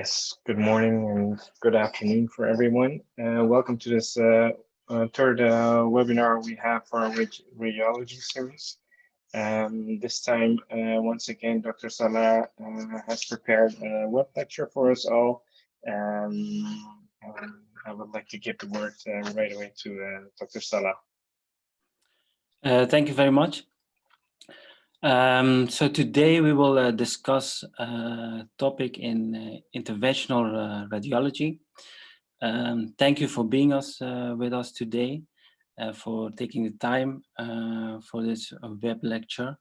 Yes, good morning and good afternoon for everyone. Welcome to this third webinar we have for our radiology series. This time, once again, Dr. Salah has prepared a web lecture for us all. I would like to give the word right away to Dr. Salah. Thank you very much. So today we will discuss a topic in interventional radiology. Thank you for being with us today, for taking the time for this web lecture.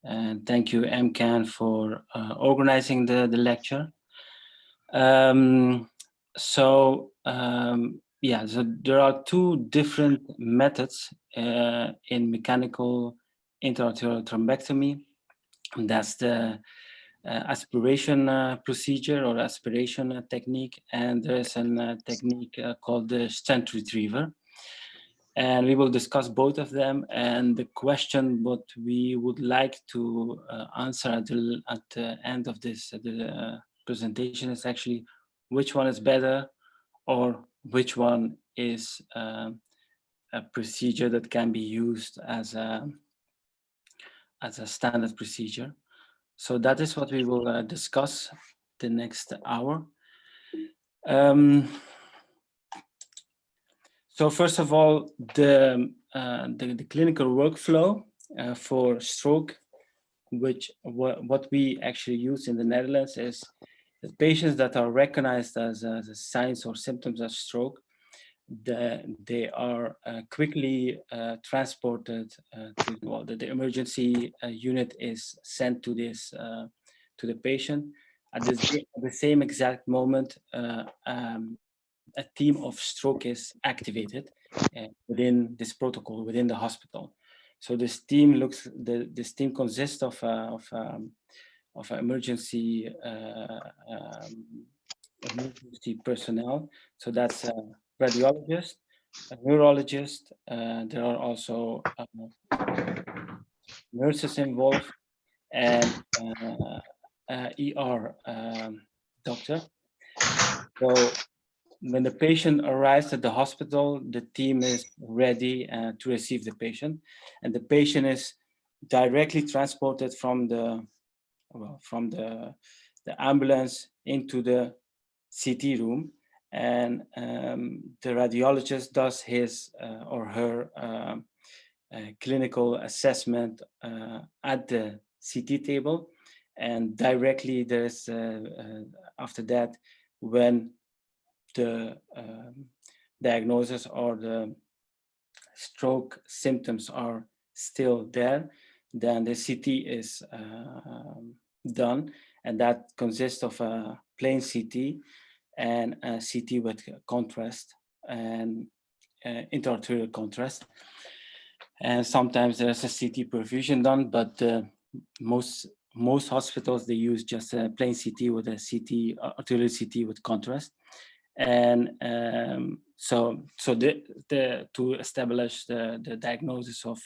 And thank you, MCAN, for organizing the lecture. So there are two different methods in mechanical intra-arterial thrombectomy. And that's the aspiration procedure or aspiration technique, and there's a technique called the stent retriever. And we will discuss both of them. And the question what we would like to answer at the end of this presentation is actually which one is better, or which one is a procedure that can be used as a standard procedure. So that is what we will discuss the next hour. So first of all, the clinical workflow for stroke, what we actually use in the Netherlands is the patients that are recognized as signs or symptoms of stroke, they are quickly transported to the emergency unit is sent to this to the patient. At the same exact moment, a team of stroke is activated within this protocol within the hospital. So this team consists of emergency personnel. So that's a radiologist, a neurologist. There are also nurses involved, and ER doctor. So when the patient arrives at the hospital, the team is ready to receive the patient, and the patient is directly transported from the ambulance into the CT room, and the radiologist does his or her clinical assessment at the CT table, and directly there's after that, when the diagnosis or the stroke symptoms are still there, then the CT is done, and that consists of a plain CT and a CT with contrast and intra-arterial contrast. And sometimes there's a CT perfusion done, but most hospitals, they use just a plain CT with a arterial CT with contrast. And to establish the diagnosis of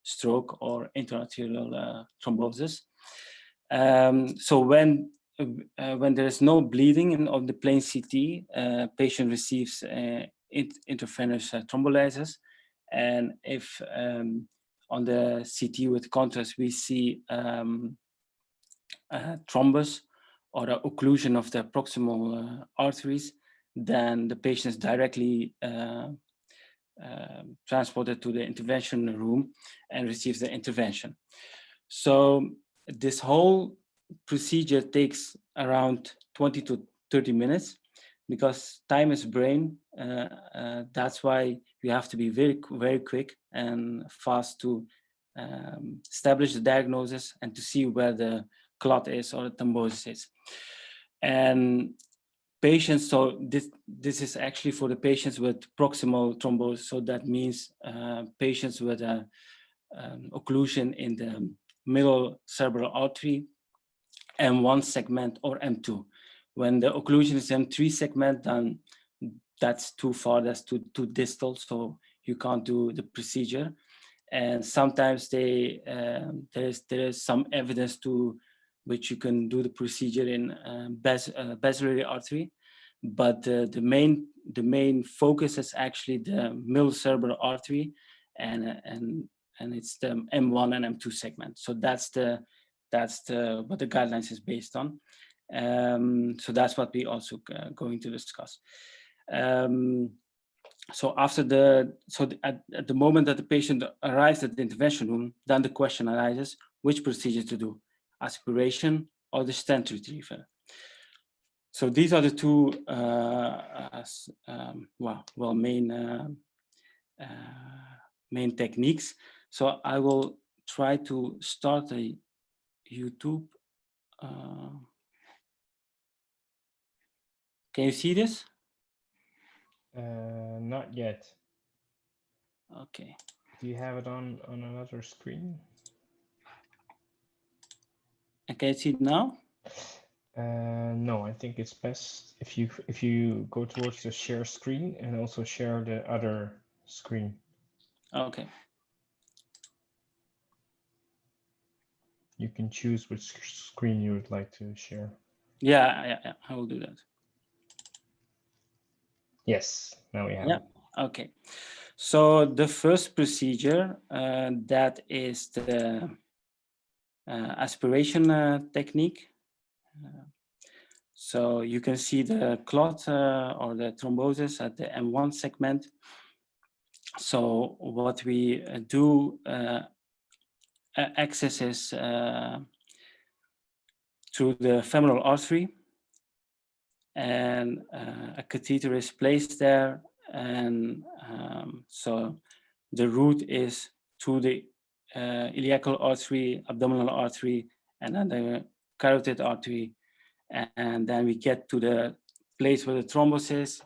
stroke or intra-arterial thrombosis. So when there is no bleeding on the plain CT, patient receives intravenous thrombolysis, and if on the CT with contrast we see thrombus or the occlusion of the proximal arteries, then the patient is directly transported to the intervention room and receives the intervention. So this whole procedure takes around 20 to 30 minutes because time is brain. That's why you have to be very, very quick and fast to establish the diagnosis and to see where the clot is or the thrombosis is. And patients, so this is actually for the patients with proximal thrombosis. So that means patients with a occlusion in the middle cerebral artery, M1 segment or M2. When the occlusion is M3 segment, then that's too far, that's too distal, so you can't do the procedure. And sometimes there is some evidence to which you can do the procedure in basilar artery, but the main focus is actually the middle cerebral artery, and it's the M1 and M2 segment. So that's what the guidelines is based on. So that's what we also going to discuss. So at the moment that the patient arrives at the intervention room, then the question arises, which procedure to do, aspiration or the stent retrieval? So these are the two main techniques. So I will try to start a YouTube. Can you see this? Not yet. Okay. Do you have it on another screen? And can you see it now? No, I think it's best if you go towards the share screen and also share the other screen. Okay. You can choose which screen you would like to share. Yeah, I will do that. Yes, now we have it. Okay. So the first procedure, that is the aspiration technique. So you can see the clot or the thrombosis at the M1 segment. So what we do, accesses through the femoral artery, and a catheter is placed there, and so the route is through the iliacal artery, abdominal artery, and then the carotid artery, and then we get to the place where the thrombus is,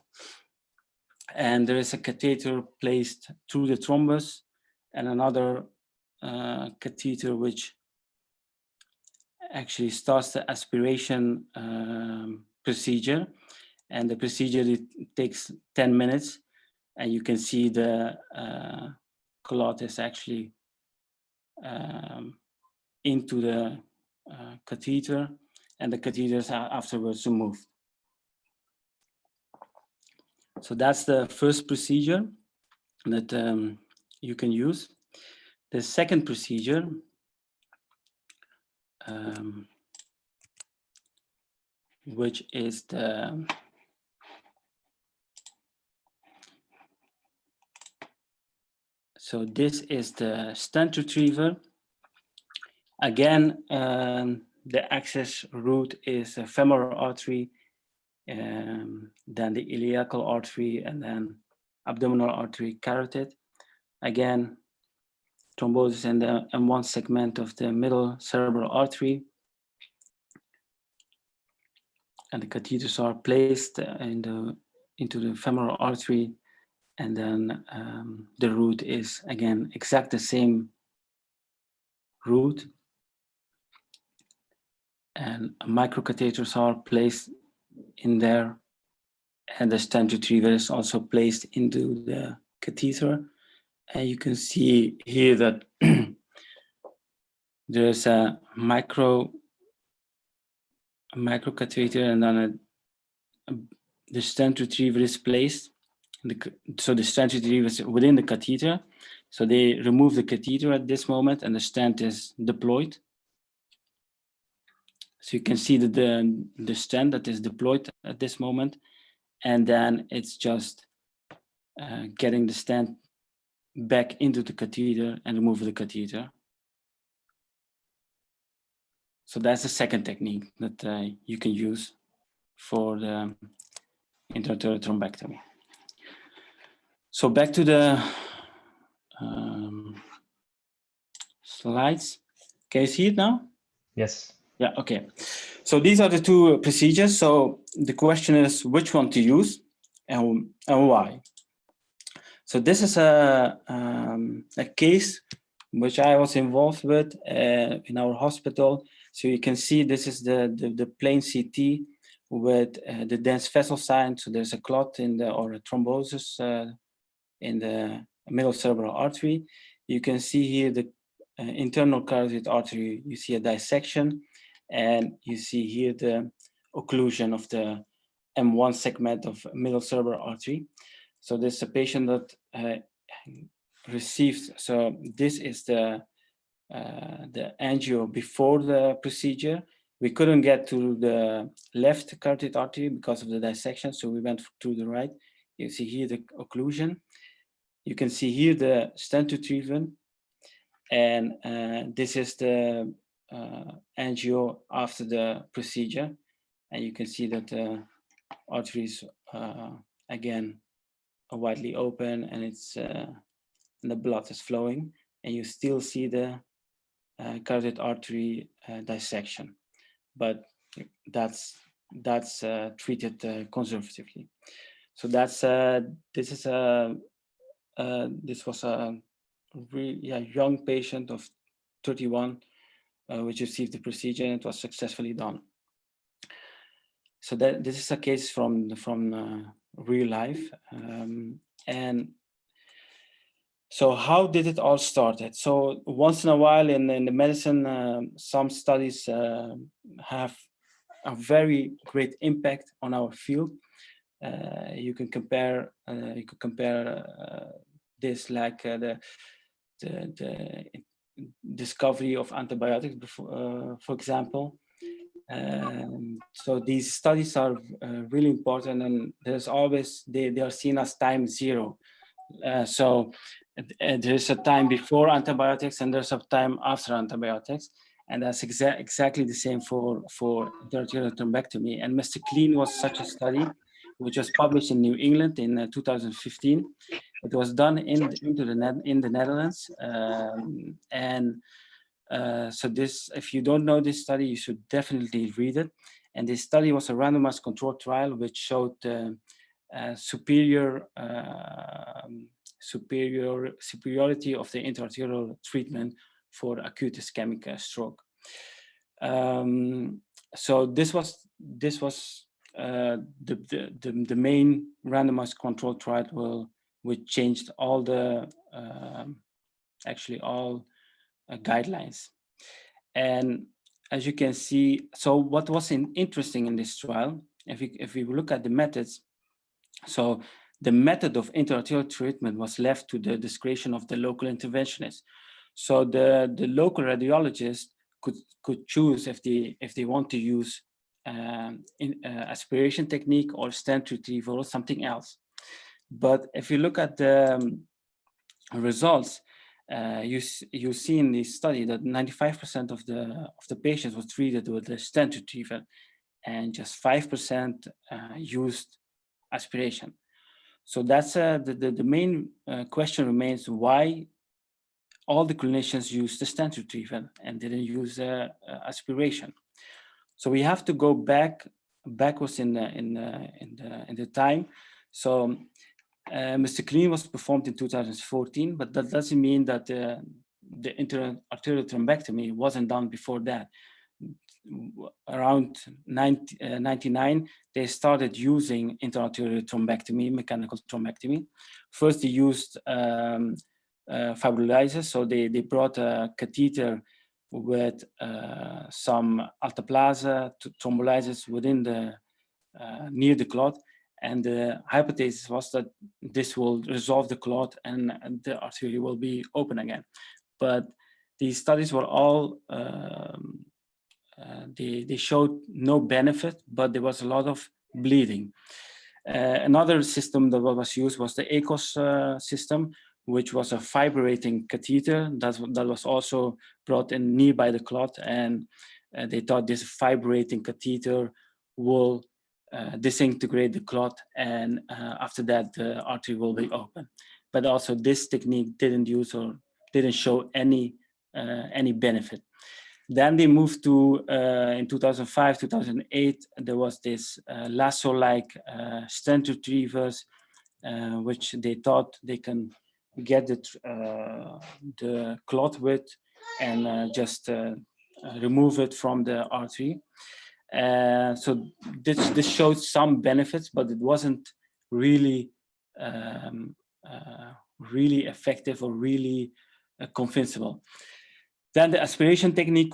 and there is a catheter placed through the thrombus, and another catheter which actually starts the aspiration procedure, and the procedure, it takes 10 minutes, and you can see the clot is actually into the catheter, and the catheters are afterwards removed. So that's the first procedure that you can use. The second procedure, which is the this is the stent retriever. Again, the access route is a femoral artery, then the iliacal artery, and then abdominal artery, carotid. Again, thrombosis in the M1 segment of the middle cerebral artery. And the catheters are placed into the femoral artery, and then the route is again exact the same route, and microcatheters are placed in there, and the stent retriever is also placed into the catheter. And you can see here that there's a microcatheter, and then the stent retriever is placed. So the stent retriever is within the catheter. So they remove the catheter at this moment, and the stent is deployed. So you can see that the stent that is deployed at this moment, and then it's just getting the stent back into the catheter and remove the catheter. So that's the second technique that you can use for the intra-arterial thrombectomy. So back to the slides. Can you see it now? Yes. Yeah, okay. So these are the two procedures. So the question is which one to use and why. So this is a case which I was involved with in our hospital. So you can see this is the plain CT with the dense vessel sign. So there's a clot or a thrombosis in the middle cerebral artery. You can see here the internal carotid artery. You see a dissection, And you see here the occlusion of the M1 segment of middle cerebral artery. So this is a patient that received, so this is the angio before the procedure. We couldn't get to the left carotid artery because of the dissection, so we went to the right. You see here the occlusion. You can see here the stent retrieval, and this is the angio after the procedure, and you can see that the arteries again are widely open, and it's and the blood is flowing, and you still see the carotid artery dissection, but that's treated conservatively. So that's this was a really young patient of 31 which received the procedure, and it was successfully done. So that this is a case from real life, and so how did it all started? So once in a while in the medicine, some studies have a very great impact on our field. You can compare this like the discovery of antibiotics before, for example. So these studies are really important, and there's always they are seen as time zero. So there's a time before antibiotics and there's a time after antibiotics, and that's exactly the same for intra-arterial thrombectomy. And Mr. Clean was such a study, which was published in New England in 2015. It was done in the Netherlands, so this, if you don't know this study, you should definitely read it. And this study was a randomized controlled trial which showed superiority of the intra-arterial treatment for acute ischemic stroke. So this was the main randomized controlled trial which changed all the actually all guidelines. And as you can see, so what was interesting in this trial, if we look at the methods, so the method of intra-arterial treatment was left to the discretion of the local interventionist. So the local radiologist could choose if they want to use aspiration technique or stent retrieval or something else. But if you look at the results, you see in this study that 95% of the patients were treated with the stent retrieval, and just 5% used aspiration. So that's the main question remains: why all the clinicians use the stent retrieval and didn't use aspiration? So we have to go backwards in the time. So Mr. Clean was performed in 2014, but that doesn't mean that the intra-arterial thrombectomy wasn't done before that. Around 1999, they started using intra-arterial thrombectomy, mechanical thrombectomy. First, they used fibrinolysis, so they brought a catheter with some alteplase thrombolysis within the near the clot, and the hypothesis was that this will resolve the clot and the artery will be open again. But these studies were all they showed no benefit, but there was a lot of bleeding. Another system that was used was the ACOS system, which was a fibrating catheter that was also brought in nearby the clot, and they thought this fibrating catheter will disintegrate the clot, and after that the artery will be open. But also this technique didn't show any benefit. Then they moved to, in 2005, 2008, there was this lasso-like stent retrievers, which they thought they can get the clot with and just remove it from the artery. So this showed some benefits, but it wasn't really really effective or really convincible. Then the aspiration technique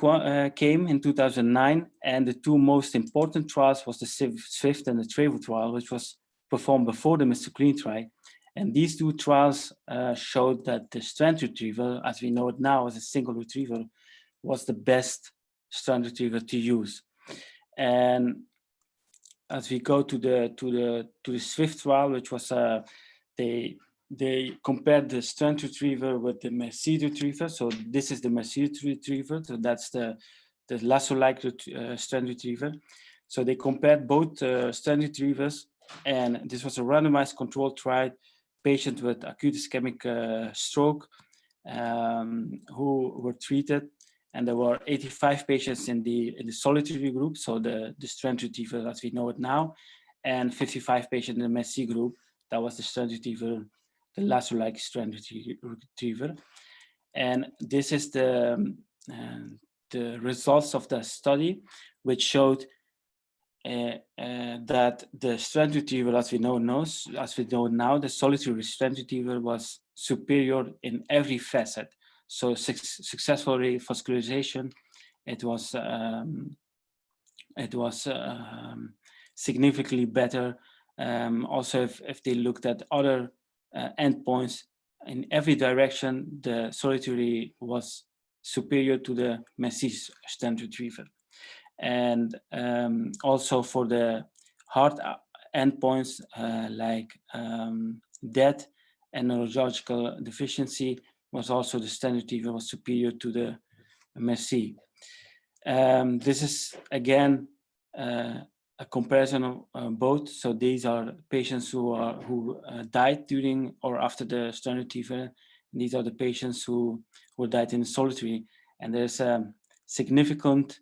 came in 2009, and the two most important trials was the SWIFT and the TRAVO trial, which was performed before the Mr. Clean trial. And these two trials showed that the strand retrieval, as we know it now as a single retrieval, was the best strand retriever to use. And as we go to the SWIFT trial, which was they compared the strand retriever with the Merci retriever. So this is the Merci retriever. So that's the lasso-like strand retriever. So they compared both strand retrievers, and this was a randomized controlled trial, patient with acute ischemic stroke who were treated. And there were 85 patients in the solitary group, so the strand retriever as we know it now, and 55 patients in the Merci group. That was the strand retriever, the lasso-like strand retriever. And this is the results of the study, which showed that the strand retriever, as we know now, the solitary strand retriever was superior in every facet. So successful revascularization, it was significantly better. Also, if they looked at other endpoints in every direction, the solitary was superior to the Merci strand retriever. And also for the hard endpoints like death and neurological deficiency, was also the strand retriever was superior to the Merci. This is again a comparison of both. So these are patients who died during or after the strand retriever. These are the patients who died in the solitary, and there's a significant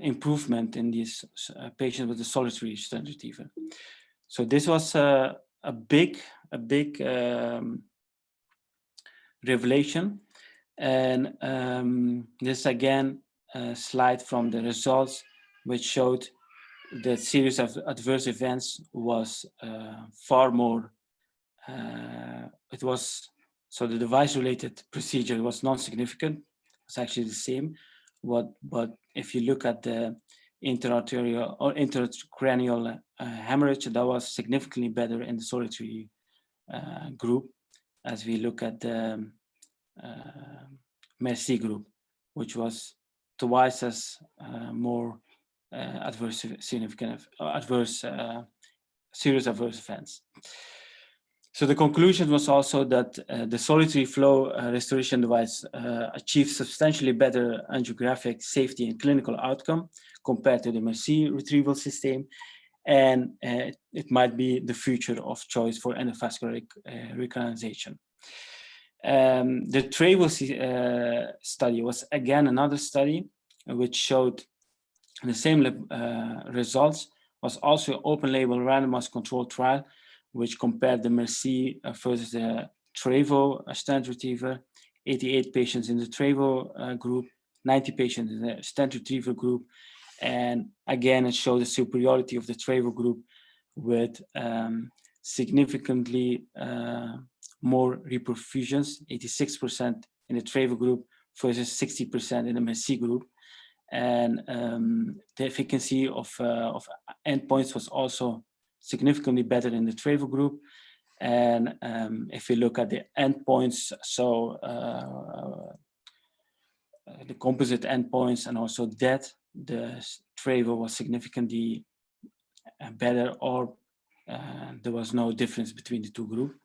improvement in these patients with the solitary strand retriever. So this was a big revelation, and this again a slide from the results, which showed that series of adverse events was far more. It was so the device-related procedure was non-significant. It's actually the same. But if you look at the intra-arterial or intracranial hemorrhage, that was significantly better in the solitary group, as we look at the Merci group, which was twice as more adverse significant serious adverse events. So the conclusion was also that the solitary flow restoration device achieved substantially better angiographic safety and clinical outcome compared to the Merci retrieval system, and it might be the future of choice for endovascular recanalization. The TRAVO study was again another study which showed the same results, was also open label randomized controlled trial, which compared the Merci versus the TRAVO stent retriever, 88 patients in the TRAVO group, 90 patients in the stent retriever group. And again, it showed the superiority of the TRAVO group with significantly more reperfusions, 86% in the TRAVO group versus 60% in the Merci group. And the efficacy of endpoints was also significantly better in the TRAVO group. And if you look at the endpoints, so the composite endpoints and also death, the TRAVO was significantly better, or there was no difference between the two groups.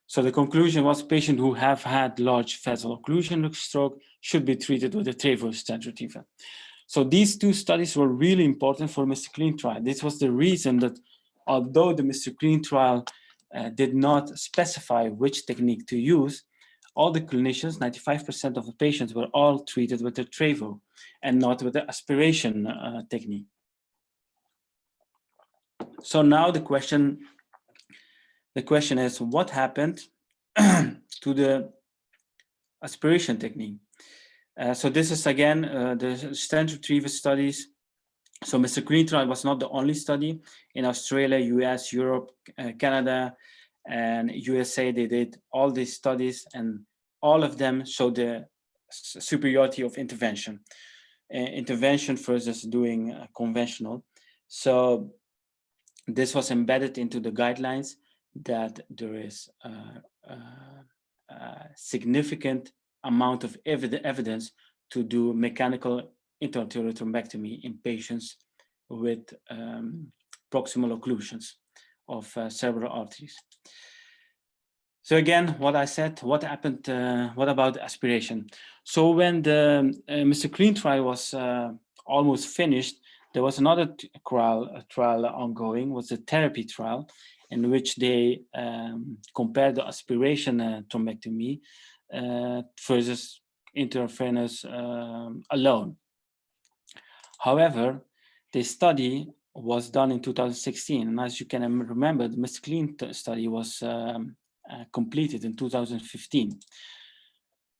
So the conclusion was patients who have had large vessel occlusion stroke should be treated with a TRAVO stent retriever. So these two studies were really important for Mr. Clean trial. This was the reason that although the Mr. Clean trial did not specify which technique to use, all the clinicians, 95% of the patients, were all treated with the TRAVO and not with the aspiration technique. So now the question is, what happened to the aspiration technique? So this is again the stent retriever studies. So Mr. Clean trial was not the only study. In Australia, US, Europe, Canada, and USA, they did all these studies, and all of them showed the superiority of intervention. Intervention versus doing conventional. So this was embedded into the guidelines that there is a significant amount of evidence to do mechanical intra-arterial thrombectomy in patients with proximal occlusions of cerebral arteries. So again, what I said, what happened, what about aspiration? So when the Mr. Clean trial was almost finished, there was another trial ongoing, was the therapy trial, in which they compared the aspiration thrombectomy versus intravenous alone. However, the study was done in 2016, and as you can remember, the Mr. Clean study was completed in 2015.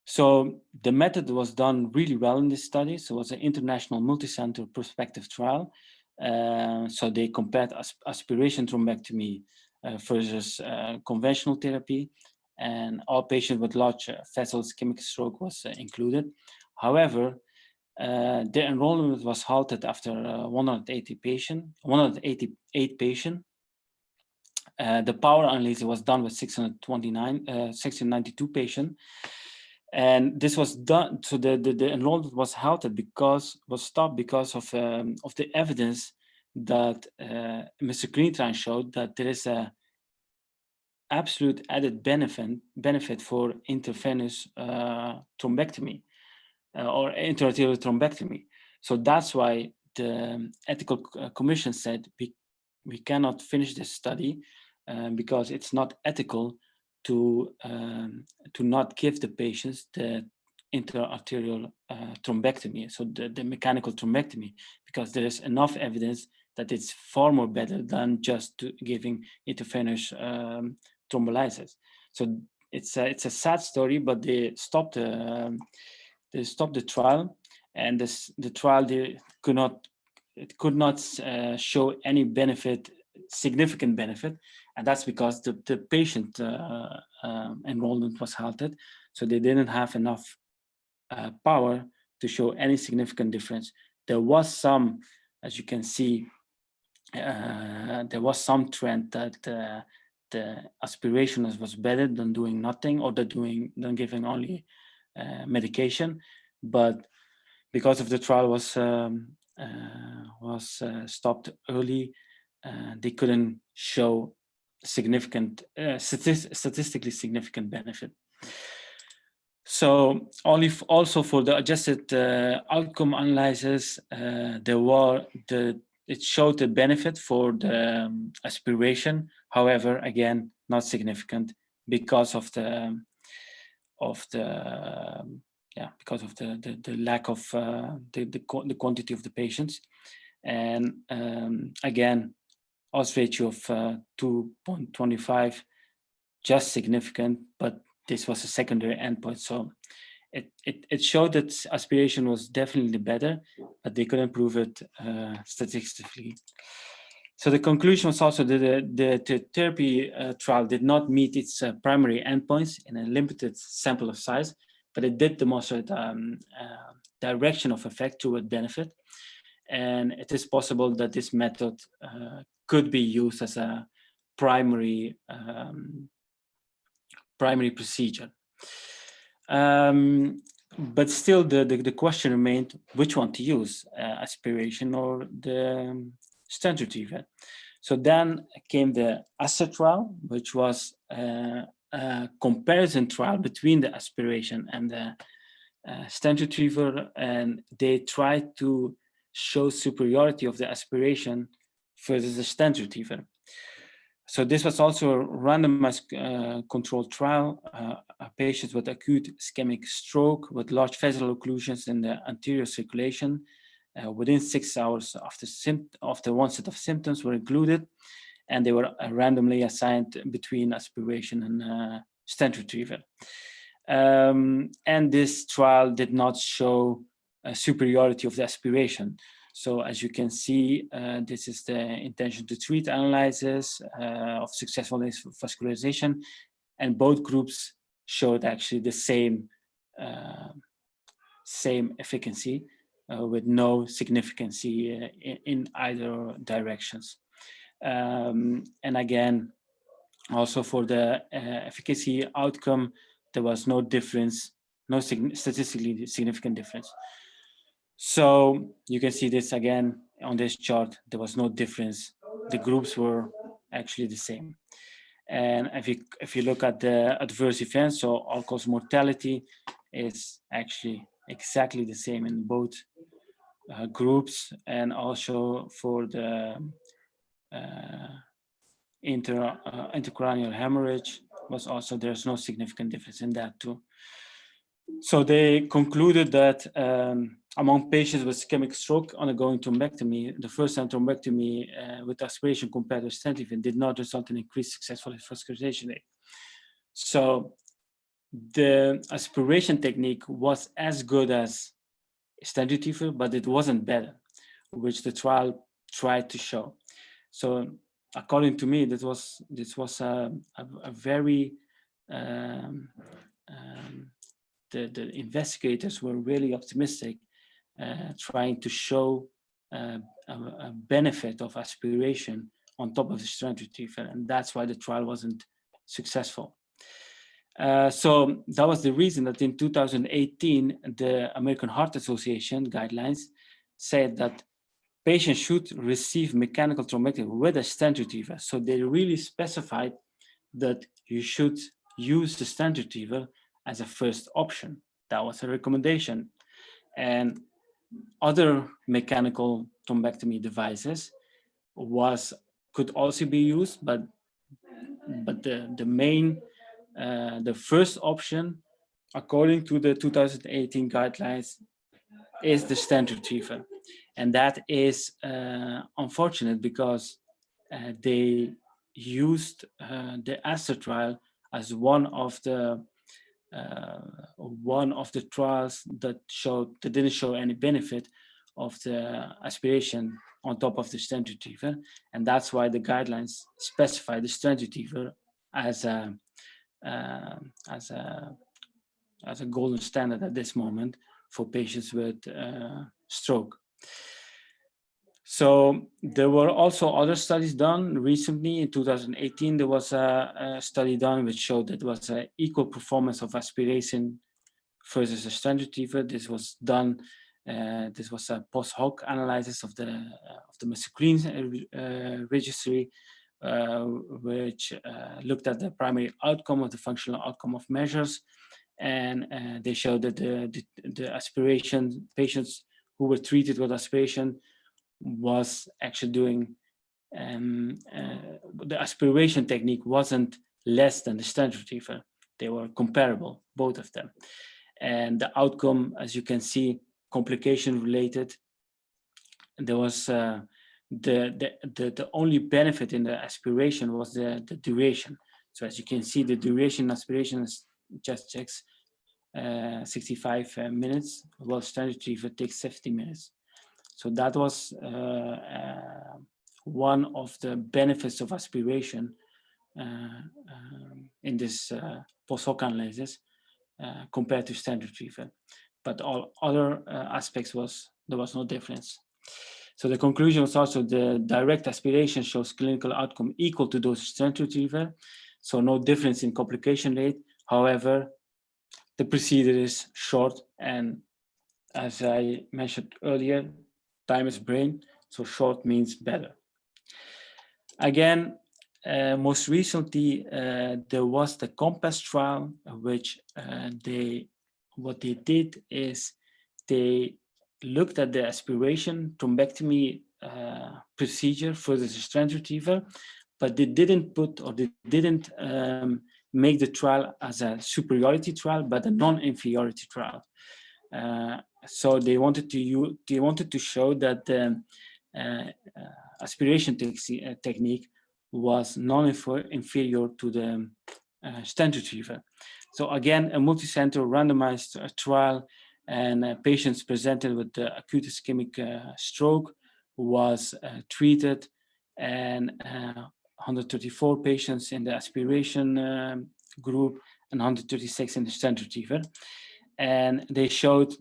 So the method was done really well in this study. So it was an international multi-center prospective trial. So they compared aspiration thrombectomy versus conventional therapy, and all patients with large vessel ischemic stroke was included. However, the enrollment was halted after 188 patients. The power analysis was done with 692 patients. And this was done, so the enrollment was halted was stopped because of the evidence that Mr. Greenstein showed that there is a absolute added benefit for intravenous thrombectomy or intra-arterial thrombectomy. So that's why the ethical commission said we cannot finish this study because it's not ethical to not give the patients the intra-arterial thrombectomy, so the mechanical thrombectomy, because there is enough evidence that it's far more better than just giving intravenous thrombolysis. So it's a sad story, but they stopped the trial, and the trial could not show any benefit, significant benefit, and that's because the patient enrollment was halted, so they didn't have enough power to show any significant difference. There was some, as you can see, there was some trend that the aspiration was better than doing nothing or than giving only medication, but because of the trial was stopped early, they couldn't show significant, statistically significant benefit. So also for the adjusted outcome analysis, it showed the benefit for the aspiration. However, again, not significant because of the lack of the quantity of the patients, and again, odds ratio of 2.25, just significant, but this was a secondary endpoint, so it showed that aspiration was definitely better, but they couldn't prove it statistically. So the conclusion was also that the therapy trial did not meet its primary endpoints in a limited sample of size, but it did demonstrate direction of effect toward benefit. And it is possible that this method could be used as a primary procedure. But still the question remained which one to use, aspiration or the stent retriever. So then came the ASSET trial, which was a comparison trial between the aspiration and the stent retriever, and they tried to show superiority of the aspiration versus the stent retriever. So this was also a randomized controlled trial. Patients with acute ischemic stroke with large vessel occlusions in the anterior circulation within 6 hours after onset of symptoms were included, and they were randomly assigned between aspiration and stent retriever. And this trial did not show superiority of the aspiration. So as you can see, this is the intention to treat analysis of successful vascularization, and both groups showed actually the same same efficacy with no significancy in either directions. And again, also for the efficacy outcome, there was no difference, no statistically significant difference. So you can see this again on this chart, there was no difference. The groups were actually the same. And if you look at the adverse events, so all-cause mortality is actually exactly the same in both groups, and also for the intracranial hemorrhage was also, there's no significant difference in that too. So they concluded that among patients with ischemic stroke undergoing thrombectomy, the first-time thrombectomy with aspiration compared to stent leafing did not result in increased successful vascularization rate. So the aspiration technique was as good as stent retrieval, but it wasn't better, which the trial tried to show. So according to me, this was a very the investigators were really optimistic, trying to show a benefit of aspiration on top of the stent retrieval, and that's why the trial wasn't successful. So that was the reason that in 2018, the American Heart Association guidelines said that patients should receive mechanical thrombectomy with a stent retriever. So they really specified that you should use the stent retriever as a first option. That was a recommendation. And other mechanical thrombectomy devices could also be used, but the main, the first option, according to the 2018 guidelines, is the stent retriever. And that is unfortunate because they used the ASTER trial as one of the trials that didn't show any benefit of the aspiration on top of the stent retriever, and that's why the guidelines specify the stent retriever as a golden standard at this moment for patients with stroke. So there were also other studies done recently. In 2018, there was a study done which showed that there was an equal performance of aspiration versus a stent retriever. This was done. This was a post hoc analysis of the MCAN registry, which looked at the primary outcome of the functional outcome of measures, and they showed that the aspiration patients who were treated with aspiration was actually doing the aspiration technique wasn't less than the stent retriever. They were comparable, both of them, and the outcome, as you can see, complication related. There was the only benefit in the aspiration was the duration. So as you can see, the duration aspiration is just checks 65 minutes, while stent retriever takes 50 minutes. So that was one of the benefits of aspiration in this post hoc analysis compared to stent retrieval. But all other aspects there was no difference. So the conclusion was also the direct aspiration shows clinical outcome equal to those stent retrieval. So no difference in complication rate. However, the procedure is short, and as I mentioned earlier, time is brain, so short means better. Again, most recently, there was the COMPASS trial, which what they did is they looked at the aspiration thrombectomy procedure for the stent retriever, but they didn't make the trial as a superiority trial, but a non-inferiority trial. So they wanted to show that the aspiration technique was non-inferior to the stent retriever. So again, a multicenter randomized trial, and patients presented with the acute ischemic stroke was treated, and 134 patients in the aspiration group and 136 in the stent retriever. And they showed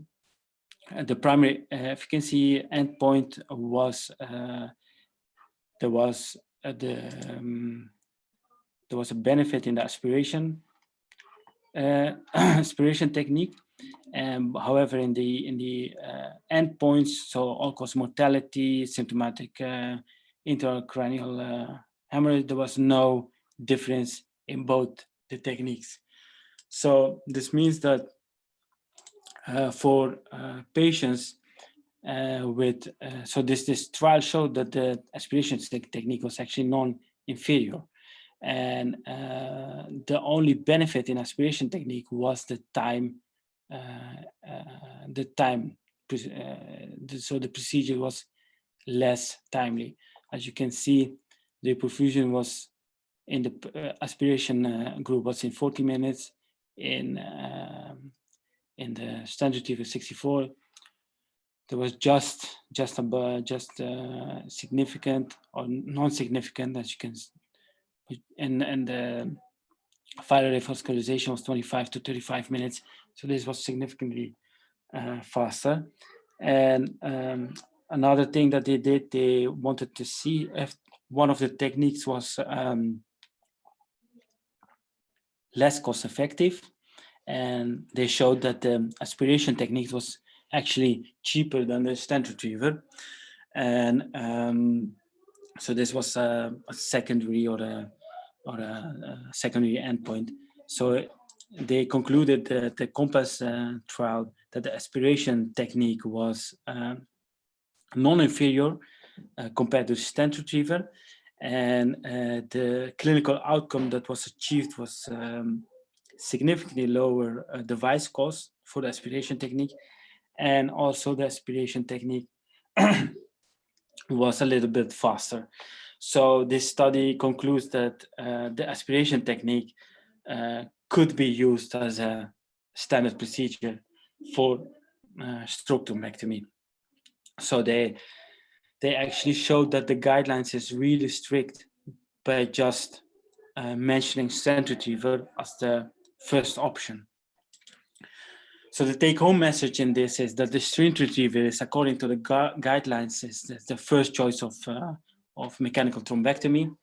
the primary efficacy endpoint was there was a benefit in the aspiration aspiration technique. However, in the endpoints, so all-cause mortality, symptomatic intracranial hemorrhage, there was no difference in both the techniques. So this means that for patients with, so this trial showed that the aspiration technique was actually non-inferior. And the only benefit in aspiration technique was the time, so the procedure was less timely. As you can see, the perfusion was in the aspiration group was in 40 minutes, in the stent retriever 64. There was just significant or non-significant, as you can, and the viral revascularization was 25 to 35 minutes. So this was significantly faster. And another thing that they did, they wanted to see if one of the techniques was less cost effective. And they showed that the aspiration technique was actually cheaper than the stent retriever. And so this was a secondary or a secondary endpoint. So they concluded that the COMPASS trial that the aspiration technique was non-inferior compared to stent retriever, and the clinical outcome that was achieved was significantly lower device cost for the aspiration technique, and also the aspiration technique was a little bit faster. So this study concludes that the aspiration technique could be used as a standard procedure for stroke thrombectomy. So they actually showed that the guidelines is really strict by just mentioning stent retriever as the first option. So the take-home message in this is that the stent retriever is, according to the guidelines, is the first choice of mechanical thrombectomy.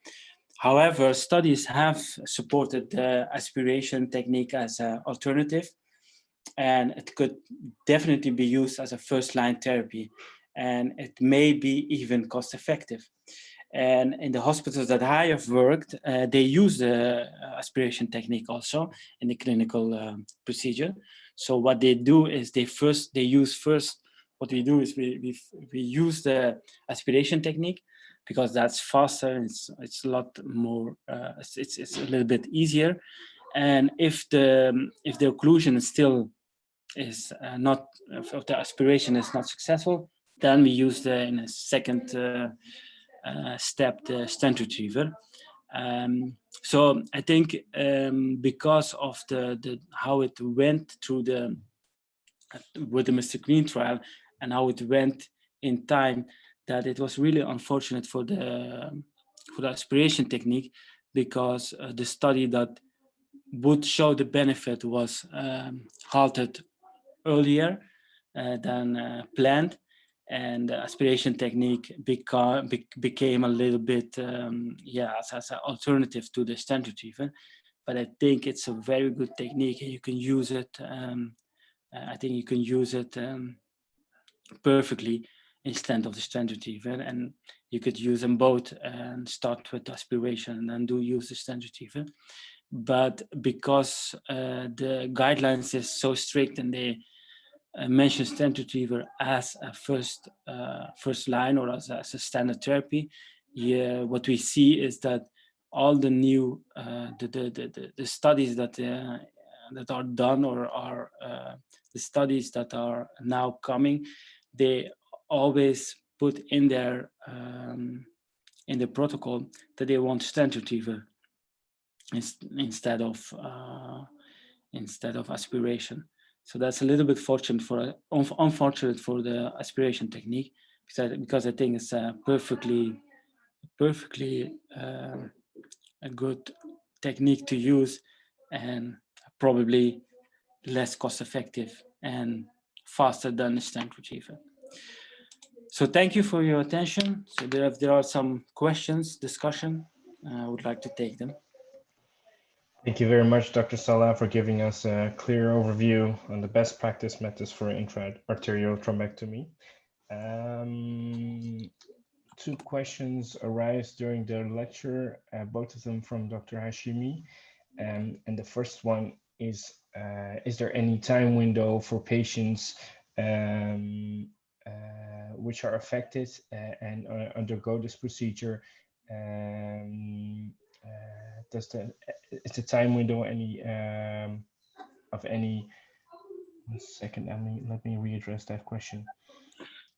However, studies have supported the aspiration technique as an alternative, and it could definitely be used as a first-line therapy, and it may be even cost-effective. And in the hospitals that I have worked, they use the aspiration technique also in the clinical procedure. So what they do is what we do is we use the aspiration technique, because that's faster. It's a lot more. It's a little bit easier. And if the occlusion is not, if the aspiration is not successful, then we use in a second step the stent retriever. So I think because of the how it went through with the Mr. Green trial and how it went in time, that it was really unfortunate for the aspiration technique, because the study that would show the benefit was halted earlier than planned, and the aspiration technique became a little bit as an alternative to the stent retriever. But I think it's a very good technique, and you can use it. I think you can use it perfectly instead of the stent retriever, and you could use them both and start with aspiration and then use the stent retriever. But because the guidelines is so strict and they mention stent retriever as a first line or as a standard therapy, what we see is that all the new the studies that are done or are the studies that are now coming, they always put in their protocol that they want stent retriever instead of aspiration. So that's a little bit unfortunate for the aspiration technique, because I think it's a perfectly a good technique to use, and probably less cost effective, and faster than the stent retriever. So thank you for your attention. So if there are some questions, discussion, I would like to take them. Thank you very much, Dr. Salah, for giving us a clear overview on the best practice methods for intra-arterial thrombectomy. Two questions arise during the lecture, both of them from Dr. Hashimi. And the first one is there any time window for patients which are affected and undergo this procedure? Is the time window any of any? 1 second, let me readdress that question.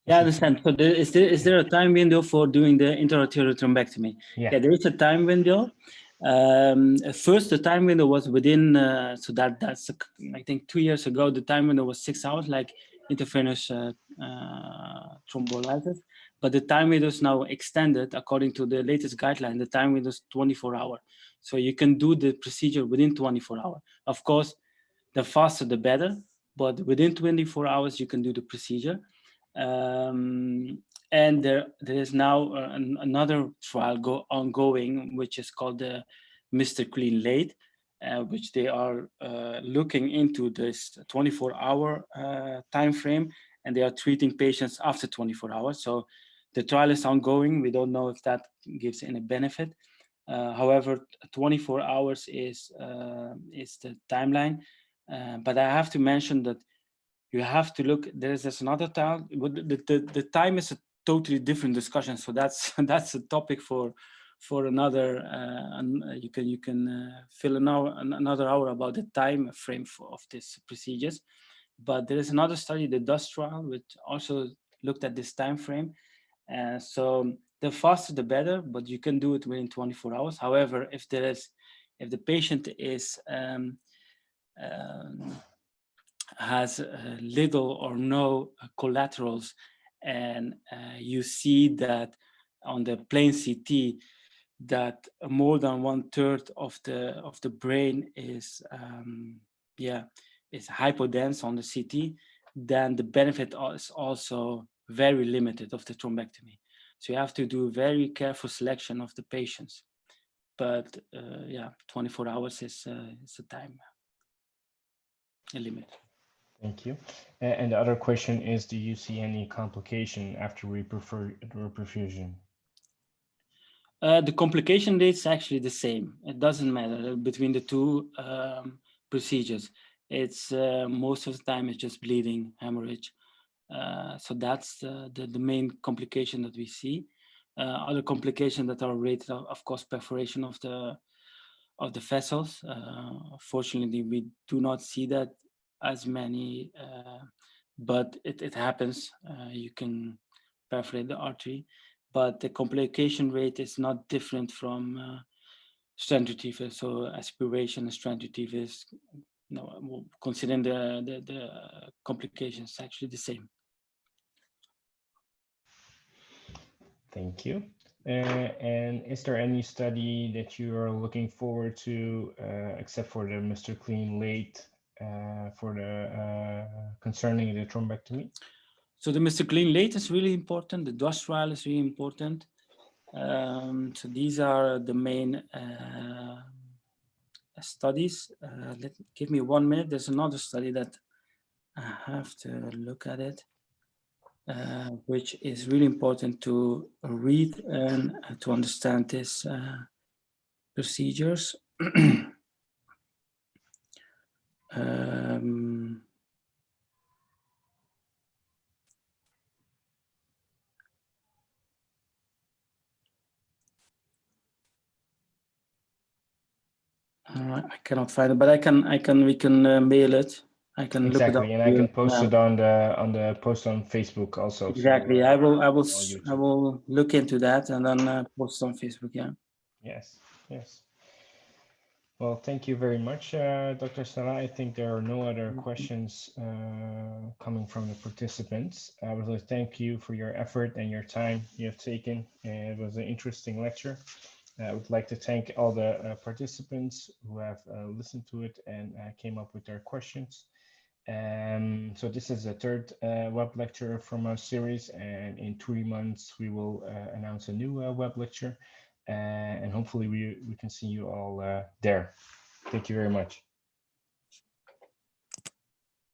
Yeah, I understand. So is there a time window for doing the intra-arterial thrombectomy? Yeah, there is a time window. First, the time window was within, so that's I think 2 years ago, the time window was 6 hours, like intravenous thrombolysis. But the time window is now extended according to the latest guideline. The time window is 24 hours. So you can do the procedure within 24 hours. Of course, the faster the better, but within 24 hours you can do the procedure. And there is now another trial ongoing, which is called the Mr. Clean Late, which they are looking into this 24-hour time frame, and they are treating patients after 24 hours. So the trial is ongoing. We don't know if that gives any benefit. However, 24 hours is the timeline. But I have to mention that you have to look, there's another time, the time is a totally different discussion. So that's a topic for another, you can fill another hour about the time frame of these procedures. But there is another study, the DUST trial, which also looked at this time frame. So the faster the better, but you can do it within 24 hours. However, if the patient is has little or no collaterals, and you see that on the plain CT that more than 1/3 of the brain is hypodense on the CT, then the benefit is also very limited of the thrombectomy. So you have to do very careful selection of the patients. But 24 hours is a time limit. Thank you. And the other question is, do you see any complication after reperfusion? The complication rate is actually the same. It doesn't matter between the two procedures. It's most of the time it's just bleeding, hemorrhage. So that's the main complication that we see. Other complications that are rated, of course, perforation of the vessels. Fortunately, we do not see that as many, but it happens. You can perforate the artery, but the complication rate is not different from stent retriever. So aspiration and stent retriever is, considering the complications, actually the same. Thank you. And is there any study that you are looking forward to, except for the Mr. Clean Late, for the concerning the thrombectomy? So the Mr. Clean Late is really important. The DUST trial is really important. So these are the main studies. Give me 1 minute. There's another study that I have to look at it, which is really important to read and to understand these procedures. I cannot find it, but we can mail it. I can look it up. Exactly, and I can post it on the post on Facebook also. Exactly. So, I will look into that and then post on Facebook. Yeah. Yes. Well, thank you very much, Dr. Salah. I think there are no other questions coming from the participants. I would like to thank you for your effort and your time you have taken. It was an interesting lecture. I would like to thank all the participants who have listened to it and came up with their questions. So this is the third web lecture from our series, and in 3 months we will announce a new web lecture, and hopefully we can see you all there. Thank you very much.